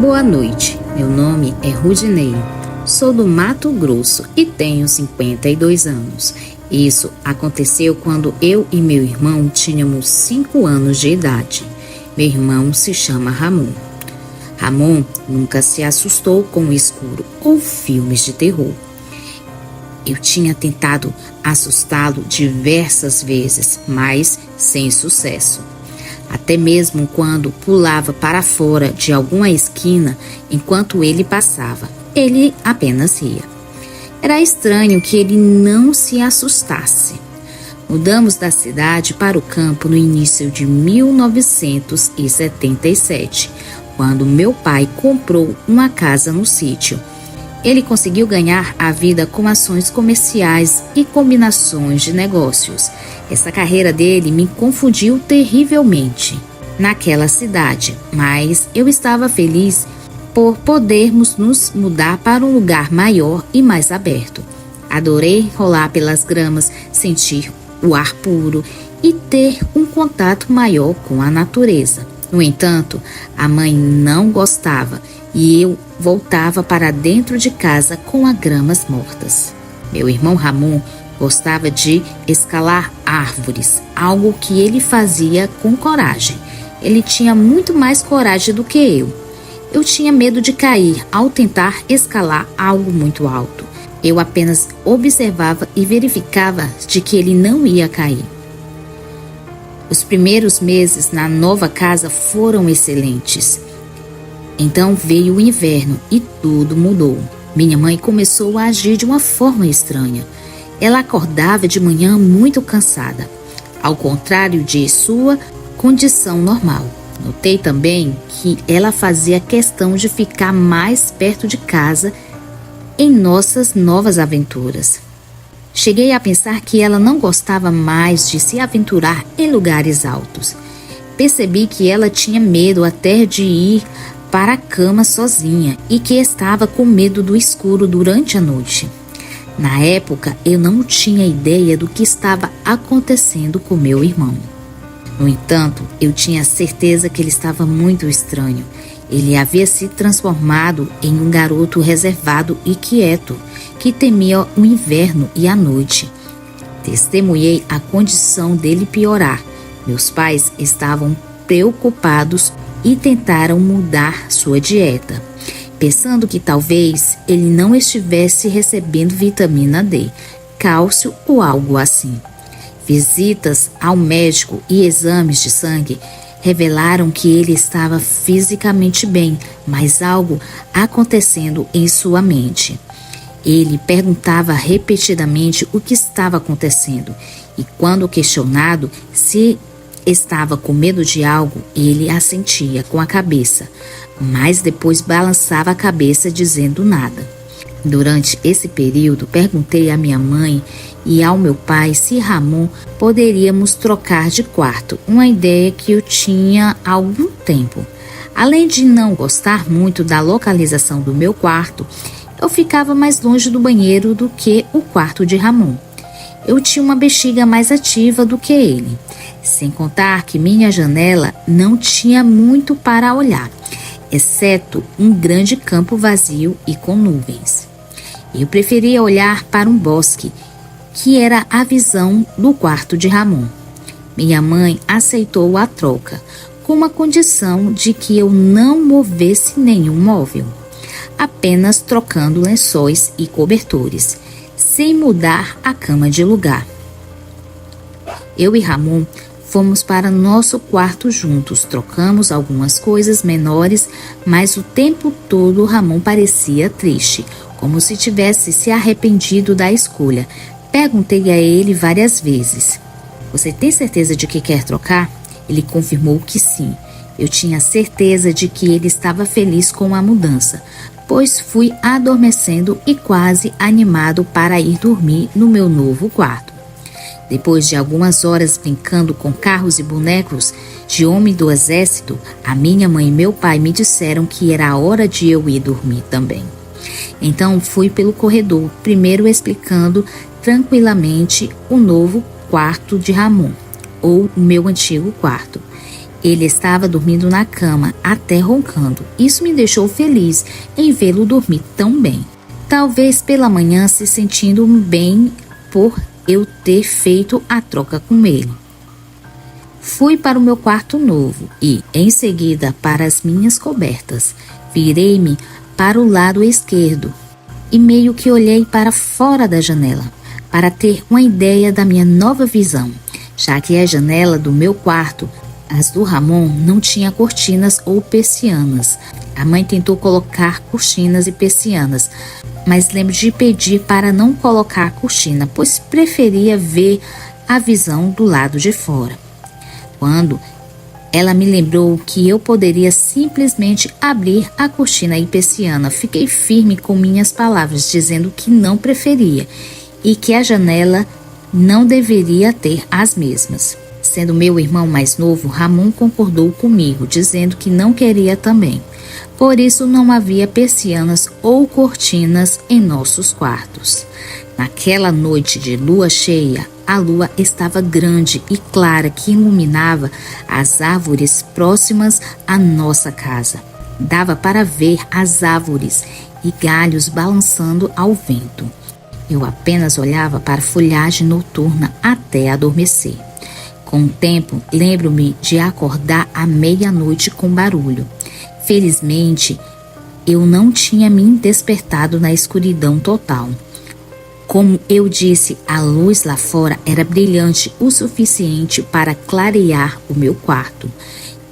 Boa noite, meu nome é Rudinei, sou do Mato Grosso e tenho 52 anos. Isso aconteceu quando eu e meu irmão tínhamos 5 anos de idade. Meu irmão se chama Ramon. Ramon nunca se assustou com o escuro ou filmes de terror. Eu tinha tentado assustá-lo diversas vezes, mas sem sucesso. Até mesmo quando pulava para fora de alguma esquina enquanto ele passava, ele apenas ria. Era estranho que ele não se assustasse. Mudamos da cidade para o campo no início de 1977, quando meu pai comprou uma casa no sítio. Ele conseguiu ganhar a vida com ações comerciais e combinações de negócios. Essa carreira dele me confundiu terrivelmente naquela cidade, mas eu estava feliz por podermos nos mudar para um lugar maior e mais aberto. Adorei rolar pelas gramas, sentir o ar puro e ter um contato maior com a natureza. No entanto, a mãe não gostava e eu voltava para dentro de casa com as gramas mortas. Meu irmão Ramon gostava de escalar árvores, algo que ele fazia com coragem. Ele tinha muito mais coragem do que eu. Eu tinha medo de cair ao tentar escalar algo muito alto. Eu apenas observava e verificava de que ele não ia cair. Os primeiros meses na nova casa foram excelentes. Então veio o inverno e tudo mudou. Minha mãe começou a agir de uma forma estranha. Ela acordava de manhã muito cansada, ao contrário de sua condição normal. Notei também que ela fazia questão de ficar mais perto de casa em nossas novas aventuras. Cheguei a pensar que ela não gostava mais de se aventurar em lugares altos. Percebi que ela tinha medo até de ir para a cama sozinha e que estava com medo do escuro durante a noite. Na época, eu não tinha ideia do que estava acontecendo com meu irmão. No entanto, eu tinha certeza que ele estava muito estranho. Ele havia se transformado em um garoto reservado e quieto, que temia o inverno e a noite. Testemunhei a condição dele piorar. Meus pais estavam preocupados e tentaram mudar sua dieta, pensando que talvez ele não estivesse recebendo vitamina D, cálcio ou algo assim. Visitas ao médico e exames de sangue revelaram que ele estava fisicamente bem, mas algo acontecendo em sua mente. Ele perguntava repetidamente o que estava acontecendo e, quando questionado se estava com medo de algo, ele assentia com a cabeça, mas depois balançava a cabeça dizendo nada. Durante esse período, perguntei à minha mãe e ao meu pai se Ramon poderíamos trocar de quarto, uma ideia que eu tinha há algum tempo. Além de não gostar muito da localização do meu quarto, eu ficava mais longe do banheiro do que o quarto de Ramon. Eu tinha uma bexiga mais ativa do que ele, sem contar que minha janela não tinha muito para olhar, exceto um grande campo vazio e com nuvens. Eu preferia olhar para um bosque, que era a visão do quarto de Ramon. Minha mãe aceitou a troca, com uma condição de que eu não movesse nenhum móvel, apenas trocando lençóis e cobertores, sem mudar a cama de lugar. Eu e Ramon fomos para nosso quarto juntos, trocamos algumas coisas menores, mas o tempo todo Ramon parecia triste, como se tivesse se arrependido da escolha. Perguntei a ele várias vezes: "Você tem certeza de que quer trocar?" Ele confirmou que sim. Eu tinha certeza de que ele estava feliz com a mudança, pois fui adormecendo e quase animado para ir dormir no meu novo quarto. Depois de algumas horas brincando com carros e bonecos de homem do exército, a minha mãe e meu pai me disseram que era a hora de eu ir dormir também. Então fui pelo corredor, primeiro explicando tranquilamente o novo quarto de Ramon, ou o meu antigo quarto. Ele estava dormindo na cama, até roncando. Isso me deixou feliz em vê-lo dormir tão bem. Talvez pela manhã se sentindo bem por eu ter feito a troca com ele. Fui para o meu quarto novo e, em seguida, para as minhas cobertas. Virei-me para o lado esquerdo e meio que olhei para fora da janela, para ter uma ideia da minha nova visão, já que a janela do meu quarto, as do Ramon, não tinha cortinas ou persianas. A mãe tentou colocar cortinas e persianas, mas lembro de pedir para não colocar a cortina, pois preferia ver a visão do lado de fora. Quando ela me lembrou que eu poderia simplesmente abrir a cortina e persiana, fiquei firme com minhas palavras, dizendo que não preferia e que a janela não deveria ter as mesmas. Sendo meu irmão mais novo, Ramon concordou comigo, dizendo que não queria também. Por isso não havia persianas ou cortinas em nossos quartos. Naquela noite de lua cheia, a lua estava grande e clara que iluminava as árvores próximas à nossa casa. Dava para ver as árvores e galhos balançando ao vento. Eu apenas olhava para a folhagem noturna até adormecer. Com o tempo, lembro-me de acordar à meia-noite com barulho. Felizmente, eu não tinha me despertado na escuridão total. Como eu disse, a luz lá fora era brilhante o suficiente para clarear o meu quarto.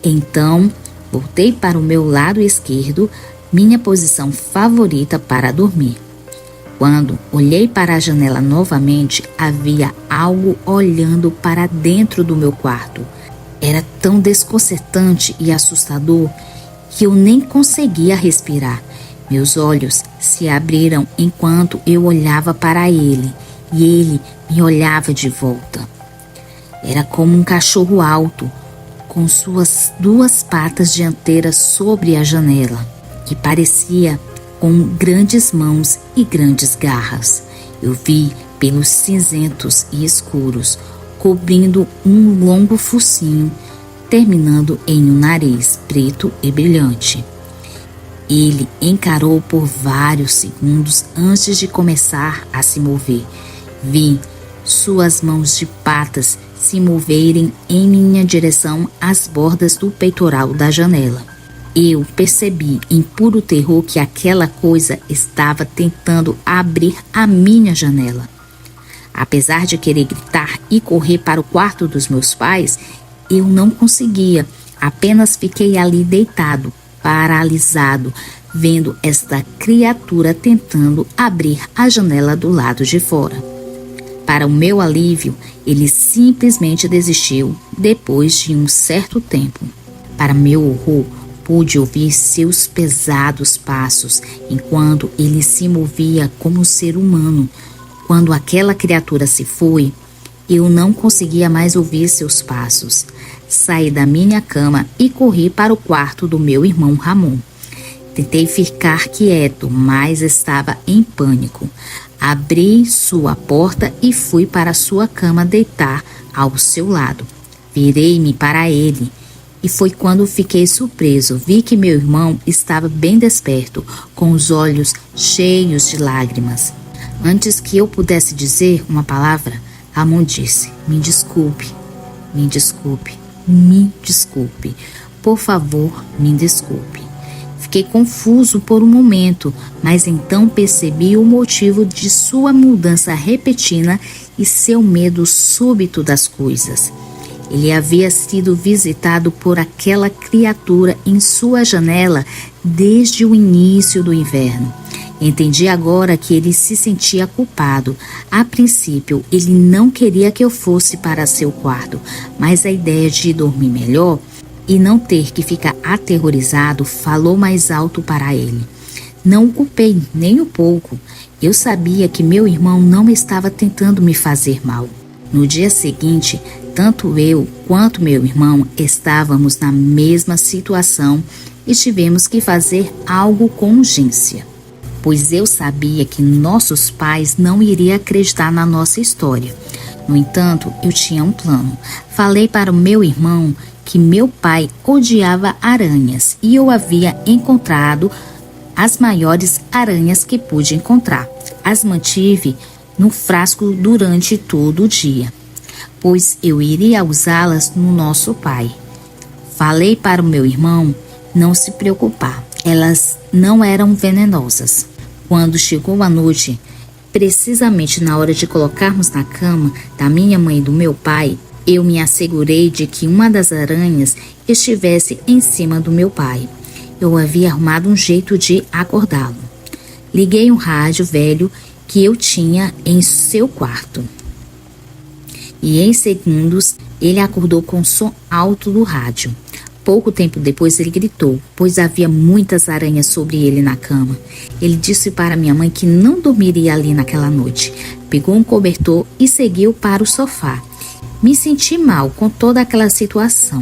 Então, voltei para o meu lado esquerdo, minha posição favorita para dormir. Quando olhei para a janela novamente, havia algo olhando para dentro do meu quarto. Era tão desconcertante e assustador que eu nem conseguia respirar. Meus olhos se abriram enquanto eu olhava para ele e ele me olhava de volta. Era como um cachorro alto, com suas duas patas dianteiras sobre a janela, que parecia com grandes mãos e grandes garras. Eu vi pelos cinzentos e escuros, cobrindo um longo focinho, terminando em um nariz preto e brilhante. Ele encarou por vários segundos antes de começar a se mover. Vi suas mãos de patas se moverem em minha direção às bordas do peitoral da janela. Eu percebi em puro terror que aquela coisa estava tentando abrir a minha janela. Apesar de querer gritar e correr para o quarto dos meus pais, eu não conseguia. Apenas fiquei ali deitado, paralisado, vendo esta criatura tentando abrir a janela do lado de fora. Para o meu alívio, ele simplesmente desistiu depois de um certo tempo. Para meu horror, pude ouvir seus pesados passos enquanto ele se movia como um ser humano. Quando aquela criatura se foi, eu não conseguia mais ouvir seus passos. Saí da minha cama e corri para o quarto do meu irmão Ramon. Tentei ficar quieto, mas estava em pânico. Abri sua porta e fui para sua cama deitar ao seu lado. Virei-me para ele. E foi quando fiquei surpreso. Vi que meu irmão estava bem desperto, com os olhos cheios de lágrimas. Antes que eu pudesse dizer uma palavra, Ramon disse: "Me desculpe, me desculpe, me desculpe. Por favor, me desculpe." Fiquei confuso por um momento, mas então percebi o motivo de sua mudança repentina e seu medo súbito das coisas. Ele havia sido visitado por aquela criatura em sua janela desde o início do inverno. Entendi agora que ele se sentia culpado. A princípio, ele não queria que eu fosse para seu quarto, mas a ideia de dormir melhor e não ter que ficar aterrorizado falou mais alto para ele. Não o culpei nem um pouco. Eu sabia que meu irmão não estava tentando me fazer mal. No dia seguinte, tanto eu quanto meu irmão estávamos na mesma situação e tivemos que fazer algo com urgência, pois eu sabia que nossos pais não iriam acreditar na nossa história. No entanto, eu tinha um plano. Falei para o meu irmão que meu pai odiava aranhas e eu havia encontrado as maiores aranhas que pude encontrar. As mantive no frasco durante todo o dia, pois eu iria usá-las no nosso pai. Falei para o meu irmão não se preocupar, elas não eram venenosas. Quando chegou a noite, precisamente na hora de colocarmos na cama da minha mãe e do meu pai, eu me assegurei de que uma das aranhas estivesse em cima do meu pai. Eu havia arrumado um jeito de acordá-lo. Liguei um rádio velho que eu tinha em seu quarto. E em segundos ele acordou com o som alto do rádio. Pouco tempo depois ele gritou, pois havia muitas aranhas sobre ele na cama. Ele disse para minha mãe que não dormiria ali naquela noite. Pegou um cobertor e seguiu para o sofá. Me senti mal com toda aquela situação,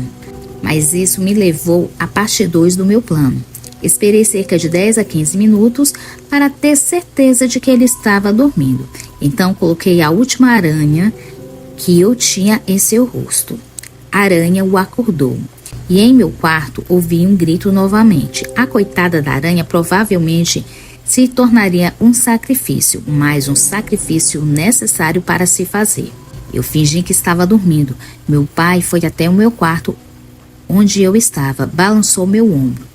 mas isso me levou à parte 2 do meu plano. Esperei cerca de 10 a 15 minutos para ter certeza de que ele estava dormindo. Então coloquei a última aranha que eu tinha em seu rosto. A aranha o acordou. E em meu quarto ouvi um grito novamente. A coitada da aranha provavelmente se tornaria um sacrifício, mas um sacrifício necessário para se fazer. Eu fingi que estava dormindo. Meu pai foi até o meu quarto, onde eu estava, balançou meu ombro.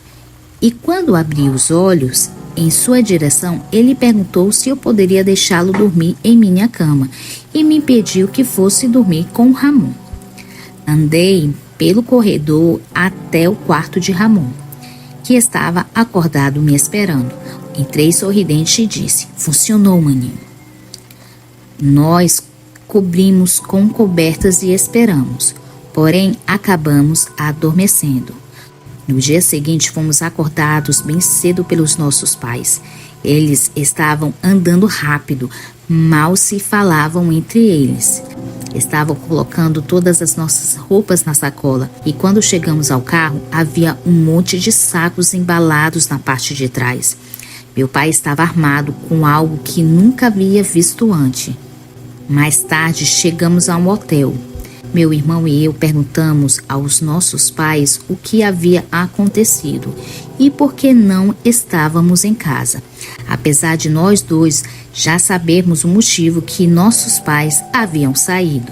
E quando abri os olhos em sua direção, ele perguntou se eu poderia deixá-lo dormir em minha cama e me pediu que fosse dormir com Ramon. Andei pelo corredor até o quarto de Ramon, que estava acordado me esperando. Entrei sorridente e disse: "Funcionou, maninho." Nós cobrimos com cobertas e esperamos, porém acabamos adormecendo. No dia seguinte fomos acordados bem cedo pelos nossos pais. Eles estavam andando rápido, mal se falavam entre eles. Estavam colocando todas as nossas roupas na sacola e quando chegamos ao carro havia um monte de sacos embalados na parte de trás. Meu pai estava armado com algo que nunca havia visto antes. Mais tarde chegamos a um hotel. Meu irmão e eu perguntamos aos nossos pais o que havia acontecido e por que não estávamos em casa. Apesar de nós dois já sabermos o motivo que nossos pais haviam saído.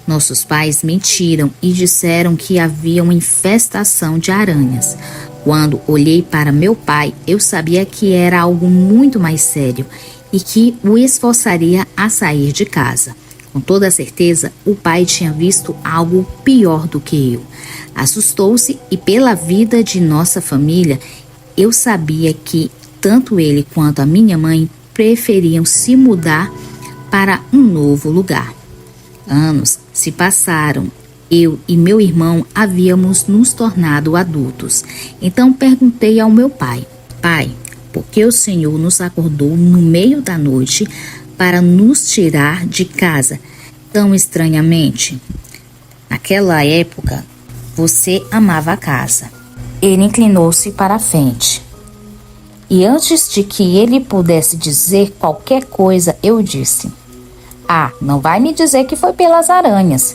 Nossos pais mentiram e disseram que havia uma infestação de aranhas. Quando olhei para meu pai, eu sabia que era algo muito mais sério e que o esforçaria a sair de casa. Com toda certeza, o pai tinha visto algo pior do que eu. Assustou-se e, pela vida de nossa família, eu sabia que tanto ele quanto a minha mãe preferiam se mudar para um novo lugar. Anos se passaram. Eu e meu irmão havíamos nos tornado adultos. Então perguntei ao meu pai: "Pai, por que o Senhor nos acordou no meio da noite para nos tirar de casa tão estranhamente? Naquela época, você amava a casa." Ele inclinou-se para a frente. E antes de que ele pudesse dizer qualquer coisa, eu disse: "Ah, não vai me dizer que foi pelas aranhas.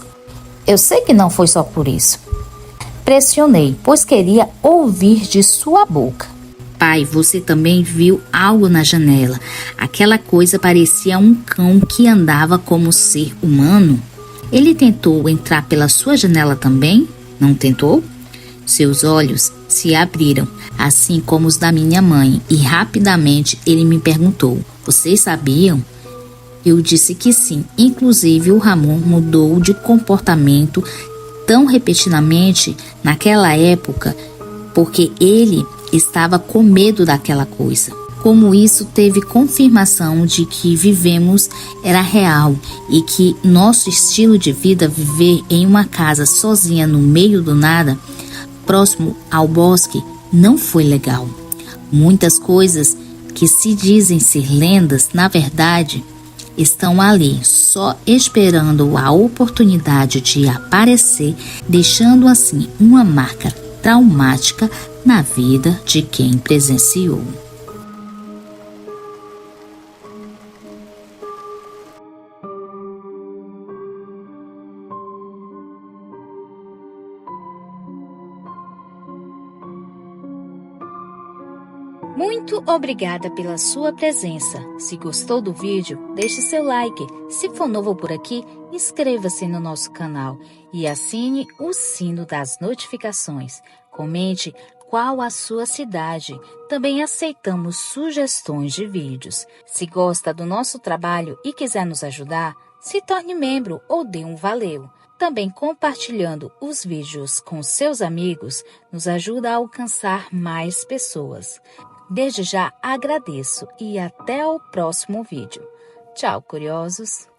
Eu sei que não foi só por isso." Pressionei, pois queria ouvir de sua boca: "Pai, você também viu algo na janela? Aquela coisa parecia um cão que andava como ser humano. Ele tentou entrar pela sua janela também? Não tentou?" Seus olhos se abriram, assim como os da minha mãe, e rapidamente ele me perguntou: "Vocês sabiam?" Eu disse que sim. Inclusive, o Ramon mudou de comportamento tão repetidamente naquela época porque ele estava com medo daquela coisa. Como isso teve confirmação de que vivemos era real e que nosso estilo de vida, viver em uma casa sozinha no meio do nada, próximo ao bosque, não foi legal. Muitas coisas que se dizem ser lendas, na verdade, estão ali, só esperando a oportunidade de aparecer, deixando assim uma marca traumática na vida de quem presenciou. Muito obrigada pela sua presença. Se gostou do vídeo, deixe seu like. Se for novo por aqui, inscreva-se no nosso canal e assine o sino das notificações. Comente qual a sua cidade. Também aceitamos sugestões de vídeos. Se gosta do nosso trabalho e quiser nos ajudar, se torne membro ou dê um valeu. Também compartilhando os vídeos com seus amigos nos ajuda a alcançar mais pessoas. Desde já agradeço e até o próximo vídeo. Tchau, curiosos!